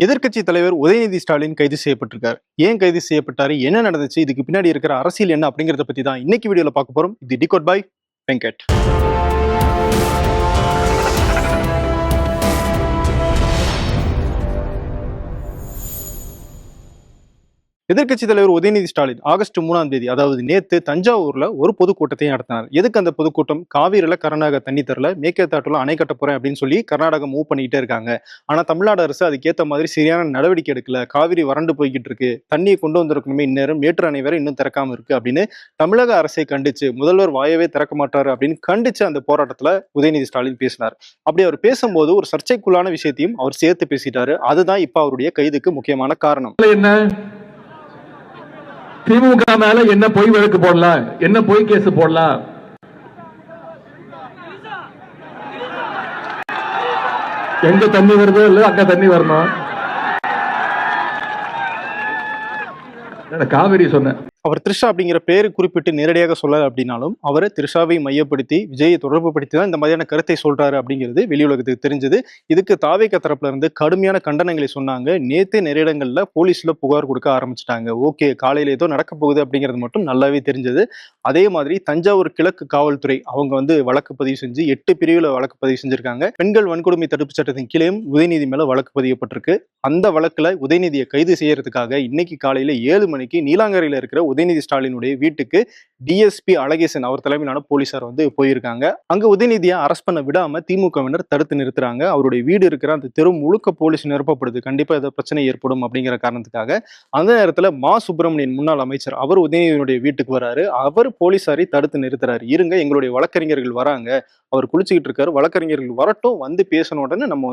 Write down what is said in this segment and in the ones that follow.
எதிர்க்கட்சி தலைவர் உதயநிதி ஸ்டாலின் கைது செய்யப்பட்டிருக்கார். ஏன் கைது செய்யப்பட்டாரு, என்ன நடந்துச்சு, இதுக்கு பின்னாடி இருக்கிற அரசியல் என்ன அப்படிங்கறத பத்தி தான் இன்னைக்கு வீடியோல பார்க்க போறோம். இது டிகோட் பை வெங்கட். எதிர்க்கட்சி தலைவர் உதயநிதி ஸ்டாலின் ஆகஸ்ட் 3ஆம் தேதி, அதாவது நேத்து தஞ்சாவூர்ல ஒரு பொதுக்கூட்டத்தை நடத்தினார். எதுக்கு அந்த பொதுக்கூட்டம்? காவிரியில கர்நாடகா தண்ணி தரல, மேற்கேத்தாட்டுல அணை கட்ட போறேன் அப்படின்னு சொல்லி கர்நாடகா மூவ் பண்ணிக்கிட்டே இருக்காங்க. ஆனா தமிழ்நாடு அரசு அதுக்கேற்ற மாதிரி சரியான நடவடிக்கை எடுக்கல. காவிரி வறண்டு போய்கிட்டு இருக்கு, தண்ணியை கொண்டு வந்திருக்கணுமே, இந்நேரம் மேட்டூர் அணை வேற இன்னும் திறக்காம இருக்கு அப்படின்னு தமிழக அரசை கண்டிச்சு, முதல்வர் வாயவே திறக்க மாட்டாரு அப்படின்னு கண்டிச்சு அந்த போராட்டத்துல உதயநிதி ஸ்டாலின் பேசினார். அப்படி அவர் பேசும்போது ஒரு சர்ச்சைக்குள்ளான விஷயத்தையும் அவர் சேர்த்து பேசிட்டாரு. அதுதான் இப்ப அவருடைய கைதுக்கு முக்கியமான காரணம். திமுக மேல என்ன பொய் வழக்கு போடலாம், என்ன பொய் கேஸ் போடலாம்? எங்க தண்ணி வருதோ இல்ல அங்க தண்ணி வரணும். காவிரி சொன்ன அவர் த்ரிஷா அப்படிங்கிற பேரு குறிப்பிட்டு நேரடியாக சொல்லல அப்படின்னாலும் அவர் த்ரிஷாவை மையப்படுத்தி விஜயை தொடர்பு படுத்தி தான் இந்த மாதிரியான கருத்தை சொல்றாரு அப்படிங்கிறது வெளியுலகத்துக்கு தெரிஞ்சது. இதுக்கு தாவேக தரப்புல இருந்து கடுமையான கண்டனங்களை சொன்னாங்க. நேத்தே நிறைய இடங்கள்ல போலீஸ்ல புகார் கொடுக்க ஆரம்பிச்சிட்டாங்க. ஓகே, காலையில ஏதோ நடக்க போகுது அப்படிங்கிறது மட்டும் நல்லாவே தெரிஞ்சது. அதே மாதிரி தஞ்சாவூர் கிழக்கு காவல்துறை அவங்க வழக்கு பதிவு செஞ்சு 8 பிரிவுல வழக்கு பதிவு செஞ்சிருக்காங்க. பெண்கள் வன்கொடுமை தடுப்பு சட்டத்தின் கீழேயும் உதயநிதி மேல வழக்கு பதியப்பட்டிருக்கு. அந்த வழக்குல உதயநிதியை கைது செய்யறதுக்காக இன்னைக்கு காலையில 7 மணிக்கு நீலாங்கரையில இருக்கிற உதயநிதி ஸ்டாலினுடைய வீட்டுக்கு டிஎஸ்பி அழகேசன் அவர் தலைமையிலான போலீசார் போயிருக்காங்க. அங்க உதயநிதியை அரஸ்ட் பண்ண விடாம திமுகவினர் தடுத்து நிறுத்துறாங்க. அவருடைய வீடு இருக்கிற அந்த தெரு முழுக்க போலீஸ் நிரப்பப்படுது. கண்டிப்பா ஏதோ பிரச்சனை ஏற்படும் அப்படிங்கிற காரணத்துக்காக அந்த நேரத்துல மா சுப்பிரமணியன் முன்னாள் அமைச்சர் அவர் உதயநிதியுடைய வீட்டுக்கு வராரு. அவர் போலீசாரை தடுத்து நிறுத்துறாரு. இருங்க, எங்களுடைய வழக்கறிஞர்கள் வராங்க, அவர் குளிச்சுக்கிட்டு இருக்காரு, வழக்கறிஞர்கள் வரட்டும், வந்து பேசின உடனே நம்ம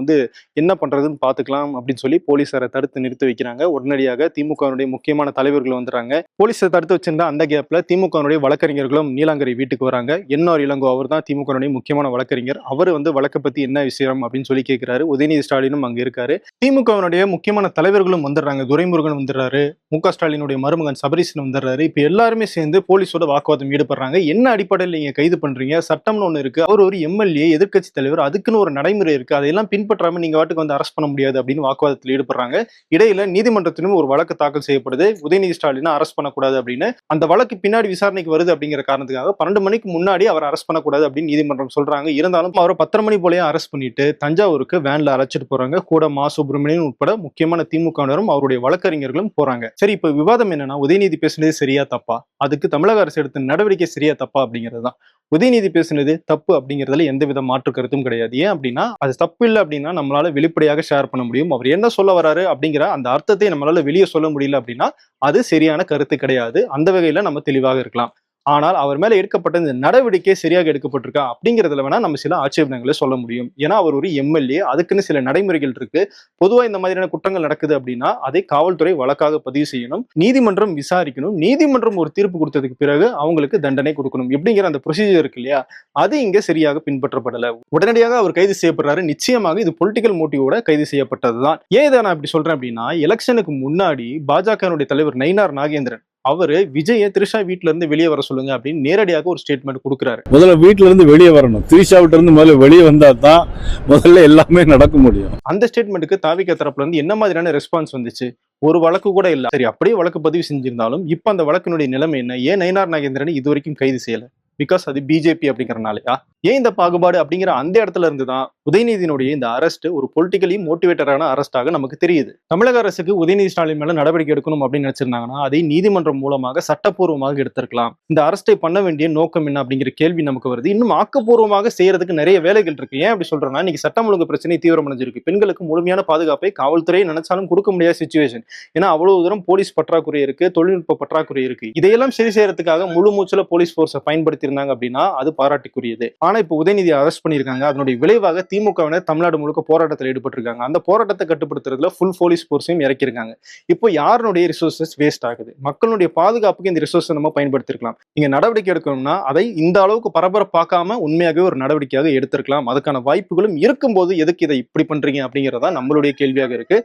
என்ன பண்றதுன்னு பாத்துக்கலாம் அப்படின்னு சொல்லி போலீசாரை தடுத்து நிறுத்தி வைக்கிறாங்க. உடனடியாக திமுகவினுடைய முக்கியமான தலைவர்கள் வந்துடுறாங்க. போலீஸை தடுத்து வச்சிருந்த அந்த கேப்ல திமுகவினுடைய வழக்கறிஞர்களும் நீலாங்கரை வீட்டுக்கு வராங்க. என்ஆர் இளங்கோ அவர் தான் திமுகவினுடைய முக்கியமான வழக்கறிஞர். அவர் வழக்கை பத்தி என்ன விஷயம் அப்படின்னு சொல்லி கேட்கிறாரு. உதயநிதி ஸ்டாலினும் அங்க இருக்காரு. திமுகவினுடைய முக்கியமான தலைவர்களும் வந்துடுறாங்க. துரைமுருகன் வந்துடுறாரு, மு.க. ஸ்டாலினுடைய மருமகன் சபரீசன் வந்துடுறாரு. இப்ப எல்லாருமே சேர்ந்து போலீஸோட வாக்குவாதம் ஈடுபடுறாங்க. என்ன அடிப்படையில் நீங்க கைது பண்றீங்க? சட்டம்னு ஒண்ணு இருக்கு, அவர் ஒரு எம்எல்ஏ, எதிர்க்கட்சி தலைவர், அதுக்குன்னு ஒரு நடைமுறை இருக்கு, அதையெல்லாம் பின்பற்றாம நீங்க வாட்டுக்கு அரெஸ்ட் பண்ண முடியாது அப்படின்னு வாக்குவாதத்தில் ஈடுபடுறாங்க. இடையில நீதிமன்றத்திலும் ஒரு வழக்கு தாக்கல் செய்யப்படுது. உதயநிதி ஸ்டாலினை அரெஸ்ட் பண்ணக்கூடாது அப்படின்னு. அந்த வழக்கு பின்னாடி விசாரணைக்கு வருது அப்படிங்கிற காரணத்துக்காக 12 மணிக்கு முன்னாடி அவர் அரெஸ்ட் பண்ணக்கூடாது அப்படின்னு நீதிமன்றம் சொல்றாங்க. இருந்தாலும் அவரை 10:30 மணி போலயே அரெஸ்ட் பண்ணிட்டு தஞ்சாவூருக்கு வேன்ல அழைச்சிட்டு போறாங்க. கூட மா சுப்பிரமணியன் உட்பட முக்கியமான திமுகவினரும் அவருடைய வழக்கறிஞர்களும் போறாங்க. சரி, இப்ப விவாதம் என்னன்னா, உதயநிதி பேசுனது சரியா தப்பா, அதுக்கு தமிழக அரசு எடுத்த நடவடிக்கை சரியா தப்பா அப்படிங்கிறது தான். உதயநிதி பேசுனது தப்பு அப்படிங்கிறதுல எந்தவித மாற்று கருத்தும் கிடையாது. ஏன் அப்படின்னா, அது தப்பு இல்லை அப்படின்னா நம்மளால வெளிப்படையாக ஷேர் பண்ண முடியும். அவர் என்ன சொல்ல வராரு அப்படிங்கிற அந்த அர்த்தத்தை நம்மளால வெளியே சொல்ல முடியல அப்படின்னா அது சரியான கருத்து கிடையாது. அந்த வகையில நம்ம தெளிவாக இருக்கலாம். ஆனால் அவர் மேல எடுக்கப்பட்ட இந்த நடவடிக்கை சரியாக எடுக்கப்பட்டிருக்கா அப்படிங்கிறதுல வேணா நம்ம சில ஆட்சேபனைகளை சொல்ல முடியும். ஏன்னா அவர் ஒரு எம்எல்ஏ, அதுக்குன்னு சில நடைமுறைகள் இருக்கு. பொதுவா இந்த மாதிரியான குற்றங்கள் நடக்குது அப்படின்னா அதை காவல்துறை வழக்காக பதிவு செய்யணும், நீதிமன்றம் விசாரிக்கணும், நீதிமன்றம் ஒரு தீர்ப்பு கொடுத்ததுக்கு பிறகு அவங்களுக்கு தண்டனை கொடுக்கணும். எப்படிங்கிற அந்த ப்ரொசீஜர் இருக்கு இல்லையா, அது இங்க சரியாக பின்பற்றப்படல. உடனடியாக அவர் கைது செய்யப்படுறாரு. நிச்சயமாக இது பொலிட்டிக்கல் மோட்டிவோட கைது செய்யப்பட்டதுதான். ஏன் இதை நான் இப்படி சொல்றேன் அப்படின்னா, எலெக்ஷனுக்கு முன்னாடி பாஜகனுடைய தலைவர் நயினார் நாகேந்திரன் அவரு விஜய த்ரிஷா வீட்டுல இருந்து வெளியே வர சொல்லுங்க அப்படின்னு நேரடியாக ஒரு ஸ்டேட்மெண்ட் கொடுக்குறாரு. முதல்ல வீட்டுல இருந்து வெளியே வரணும், த்ரிஷா வீட்டுல இருந்து முதல்ல வெளியே வந்தா தான் முதல்ல எல்லாமே நடக்க முடியும். அந்த ஸ்டேட்மெண்ட்டுக்கு தாவிக தரப்புல இருந்து என்ன மாதிரியான ரெஸ்பான்ஸ் வந்துச்சு? ஒரு வழக்கு கூட இல்ல. சரி, அப்படியே வழக்கு பதிவு செஞ்சிருந்தாலும் இப்ப அந்த வழக்கினுடைய நிலைமை என்ன? ஏன் நயினார் நாகேந்திரன் இது வரைக்கும் கைது செய்யல? பிகாஸ் அது பிஜேபி அப்படிங்கறனாலயா? ஏன் இந்த பாகுபாடு அப்படிங்கிற அந்த இடத்துல இருந்துதான் உதயநிதியினுடைய இந்த அரெஸ்ட் ஒரு பொலிட்டிக்கலி மோட்டிவேட்டரான அரெஸ்டாக நமக்கு தெரியுது. தமிழக அரசுக்கு உதயநிதி ஸ்டாலின் மேல நடவடிக்கை எடுக்கணும் அப்படின்னு நினைச்சிருந்தாங்கன்னா அதை நீதிமன்றம் மூலமாக சட்டப்பூர்வமாக எடுத்திருக்கலாம். இந்த அரெஸ்டை பண்ண வேண்டிய நோக்கம் என்ன அப்படிங்கிற கேள்வி நமக்கு வருது. இன்னும் ஆக்கப்பூர்வமாக செய்யறதுக்கு நிறைய வேலைகள் இருக்கு. ஏன் அப்படி சொல்றேன்னா, இன்னைக்கு சட்டம் ஒழுங்கு பிரச்சனை தீவிரமடைஞ்சிருக்கு. பெண்களுக்கு முழுமையான பாதுகாப்பை காவல்துறை நினைச்சாலும் கொடுக்க முடியாத சிச்சுவேஷன். ஏன்னா அவ்வளவு தூரம் போலீஸ் பற்றாக்குறை இருக்கு, தொழில்நுட்ப பற்றாக்குறை இருக்கு. இதையெல்லாம் சரி செய்யறதுக்காக முழு மூச்சுல போலீஸ் போர்ஸை பயன்படுத்தி இருந்தாங்க அப்படின்னா அது பாராட்டுக்குரியது. ஆனா இப்ப உதயநிதி அரெஸ்ட் பண்ணிருக்காங்க. அதனுடைய விளைவாக திமுகவினர் தமிழ்நாடு முழுக்க போராட்டத்தில் ஈடுபட்டிருக்காங்க. அந்த போராட்டத்தை கட்டுப்படுத்துறதுல ஃபுல் போலீஸ் போர்ஸையும் இறக்கிருக்காங்க. இப்போ யாருடைய ரிசோர்சஸ் வேஸ்ட் ஆகுது? மக்களுடைய பாதுகாப்புக்கு இந்த ரிசோர்ஸை நம்ம பயன்படுத்திருக்கலாம். நீங்க நடவடிக்கை எடுக்கணும்னா அதை இந்த அளவுக்கு பரபரப்பாக்காம உண்மையாகவே ஒரு நடவடிக்கையாக எடுத்திருக்கலாம். அதுக்கான வாய்ப்புகளும் இருக்கும்போது எதுக்கு இதை இப்படி பண்றீங்க அப்படிங்கறதா நம்மளுடைய கேள்வியாக இருக்கு.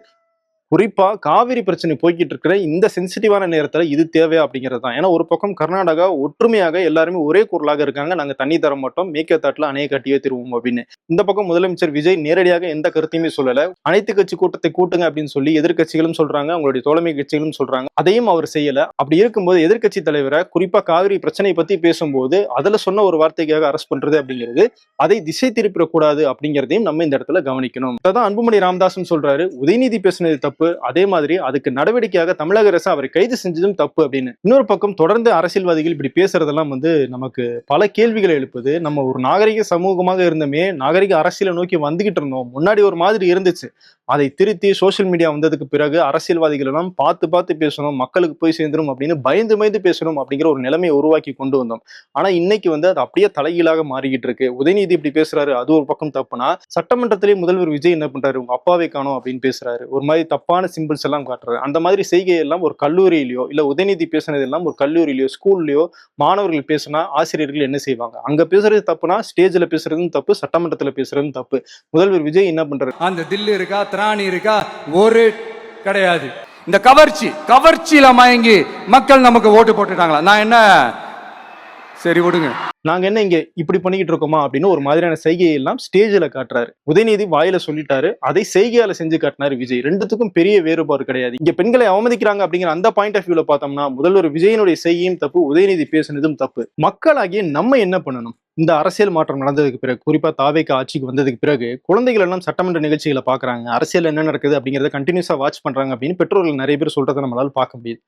குறிப்பா காவிரி பிரச்சனை போய்கிட்டு இருக்கிற இந்த சென்சிட்டிவான நேரத்துல இது தேவையா அப்படிங்கிறது தான். ஏன்னா ஒரு பக்கம் கர்நாடகா ஒற்றுமையாக எல்லாருமே ஒரே குரலாக இருக்காங்க, நாங்க தண்ணி தர மாட்டோம், மேற்கத்தாட்டுல அணையை கட்டியே திருவோம் அப்படின்னு. இந்த பக்கம் முதலமைச்சர் விஜய் நேரடியாக எந்த கருத்தையுமே சொல்லல. அனைத்து கட்சி கூட்டத்தை கூட்டுங்க அப்படின்னு சொல்லி எதிர்க்கட்சிகளும் சொல்றாங்க, அவங்களுடைய தோழமை கட்சிகளும் சொல்றாங்க. அதையும் அவர் செய்யல. அப்படி இருக்கும்போது எதிர்க்கட்சி தலைவரை குறிப்பா காவிரி பிரச்சனை பத்தி பேசும்போது அதுல சொன்ன ஒரு வார்த்தைக்காக அரசு பண்றது அப்படிங்கிறது அதை திசை திருப்பிடக்கூடாது அப்படிங்கிறதையும் நம்ம இந்த இடத்துல கவனிக்கணும். அதான் அன்புமணி ராமதாசும் சொல்றாரு, உதயநிதி பேசினது தப்பு, அதே மாதிரி அதுக்கு நடவடிக்கையாக தமிழக அரசு அவரை கைது செஞ்சதும் தப்பு அப்படின்னு. இன்னொரு பக்கம் தொடர்ந்து அரசியல்வாதிகள் இப்படி பேசுறதெல்லாம் நமக்கு பல கேள்விகளை எழுப்புது. நம்ம ஒரு நாகரிக சமூகமாக இருந்தமே, நாகரிக அரசியலை நோக்கி வந்துகிட்டு இருந்தோம். முன்னாடி ஒரு மாதிரி இருந்துச்சு, அதை திருத்தி சோசியல் மீடியா வந்ததுக்கு பிறகு அரசியல்வாதிகள் எல்லாம் பார்த்து பார்த்து பேசணும், மக்களுக்கு போய் சேர்ந்துரும் அப்படின்னு பயந்து பேசணும் அப்படிங்கிற ஒரு நிலைமையை உருவாக்கி கொண்டு வந்தோம். ஆனா இன்னைக்கு அது அப்படியே தலைகீழாக மாறிக்கிட்டு இருக்கு. உதயநிதி இப்படி பேசுறாரு, அது ஒரு பக்கம் தப்புனா, சட்டமன்றத்திலேயே முதல்வர் விஜய் என்ன பண்றாரு, உங்க அப்பாவை காணோம் அப்படின்னு பேசுறாரு, ஒரு மாதிரி தப்பான சிம்பிள்ஸ் எல்லாம் காட்டுறாரு. அந்த மாதிரி செய்கை எல்லாம் ஒரு கல்லூரியிலயோ இல்ல உதயநிதி பேசுனது எல்லாம் ஒரு கல்லூரியிலயோ ஸ்கூல்லயோ மாணவர்கள் பேசினா ஆசிரியர்கள் என்ன செய்வாங்க? அங்க பேசுறது தப்புனா ஸ்டேஜ்ல பேசுறதும் தப்பு, சட்டமன்றத்துல பேசுறதும் தப்பு. முதல்வர் விஜய் என்ன பண்றாரு? அந்த தில்லு இருக்கா, திராணி இருக்கா, ஒரு கிடையாது. இந்த கவர்ச்சியில மயங்கி மக்கள் நமக்கு ஓட்டு போட்டுட்டாங்களா? நான் என்ன சரி விடுங்க, நாங்க என்ன இங்க இப்படி பண்ணிக்கிட்டு இருக்கோமா அப்படின்னு ஒரு மாதிரியான செய்கையை எல்லாம் ஸ்டேஜ்ல காட்டுறாரு. உதயநிதி வாயில சொல்லிட்டாரு, அதை செய்கையால செஞ்சு காட்டினாரு விஜய். ரெண்டுத்துக்கும் பெரிய வேறுபாடு கிடையாது. இங்க பெண்களை அவமதிக்கிறாங்க அப்படிங்கிற அந்த பாயிண்ட் ஆஃப் வியூல பார்த்தோம்னா முதல்வர் விஜயனுடைய செய்கையும் தப்பு, உதயநிதி பேசுனதும் தப்பு. மக்களாகிய நம்ம என்ன பண்ணணும்? இந்த அரசியல் மாற்றம் நடந்ததுக்கு பிறகு, குறிப்பா தாவேகா ஆட்சிக்கு வந்ததுக்கு பிறகு குழந்தைகள் எல்லாம் சட்டமன்ற நிகழ்ச்சிகளை பாக்குறாங்க, அரசியல் என்ன நடக்குது அப்படிங்கறத கண்டினியூஸா வாட்ச் பண்றாங்க அப்படின்னு பெற்றோர்கள் நிறைய பேர் சொல்றதை நம்மளால பார்க்க முடியுது.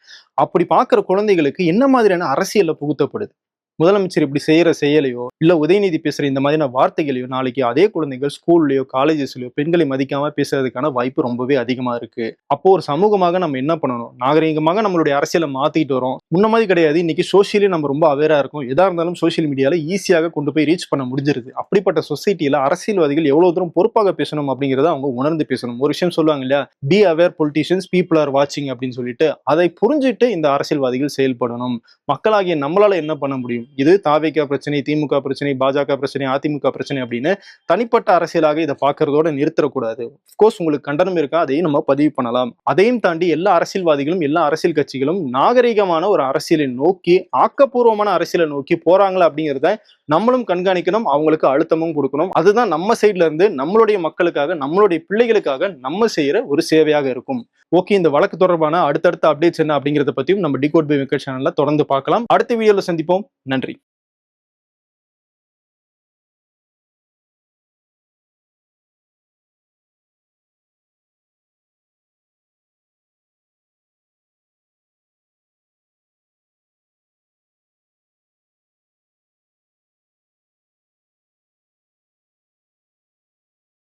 அப்படி பாக்குற குழந்தைகளுக்கு என்ன மாதிரியான அரசியல்ல புகுத்தப்படுது? முதலமைச்சர் இப்படி செய்யற செயலையோ இல்ல உதயநிதி பேசுற இந்த மாதிரியான வார்த்தைகளையோ நாளைக்கு அதே குழந்தைகள் ஸ்கூல்லயோ காலேஜஸ்லயோ பெண்களை மதிக்காம பேசுறதுக்கான வாய்ப்பு ரொம்பவே அதிகமா இருக்கு. அப்போ ஒரு சமூகமாக நம்ம என்ன பண்ணணும்? நாகரீகமாக நம்மளுடைய அரசியலை மாத்திட்டு வரோம். முன்ன மாதிரி கிடையாது. இன்னைக்கு சோசியலி நம்ம ரொம்ப அவேரா இருக்கும். எதா இருந்தாலும் சோசியல் மீடியால ஈஸியாக கொண்டு போய் ரீச் பண்ண முடிஞ்சிருது. அப்படிப்பட்ட சொசைட்டில அரசியல்வாதிகள் எவ்வளவு தூரம் பொறுப்பாக பேசணும் அப்படிங்கறத அவங்க உணர்ந்து பேசணும். ஒரு விஷயம் சொல்லுவாங்க இல்லையா, be aware politicians, people are வாட்சிங் அப்படின்னு சொல்லிட்டு, அதை புரிஞ்சுட்டு இந்த அரசியல்வாதிகள் செயல்படணும். மக்களாகிய நம்மளால என்ன பண்ண முடியும்? இது தாவேகா பிரச்சனை, திமுக பிரச்சனை, பாஜக பிரச்சனை, அதிமுக பிரச்சனை அப்படின்னு தனிப்பட்ட அரசியலாக இதை பாக்குறதோட நிறுத்தக்கூடாது. அஃப்கோர்ஸ் உங்களுக்கு கண்டனம் இருக்கா, அதையும் நம்ம பதிவு பண்ணலாம். அதையும் தாண்டி எல்லா அரசியல்வாதிகளும் எல்லா அரசியல் கட்சிகளும் நாகரிகமான ஒரு அரசியலை நோக்கி, ஆக்கப்பூர்வமான அரசியலை நோக்கி போறாங்களா அப்படிங்கிறத நம்மளும் கண்காணிக்கணும், அவங்களுக்கு அழுத்தமும் கொடுக்கணும். அதுதான் நம்ம சைட்ல இருந்து நம்மளுடைய மக்களுக்காக, நம்மளுடைய பிள்ளைகளுக்காக நம்ம செய்யற ஒரு சேவையாக இருக்கும். ஓகே, இந்த வழக்கு தொடர்பான அடுத்தடுத்த அப்டேட்ஸ் என்ன அப்படிங்கறத பத்தியும் நம்ம டிகோட் பை வெங்கட் சேனல்ல தொடர்ந்து பார்க்கலாம். அடுத்த வீடியோல சந்திப்போம். நன்றி.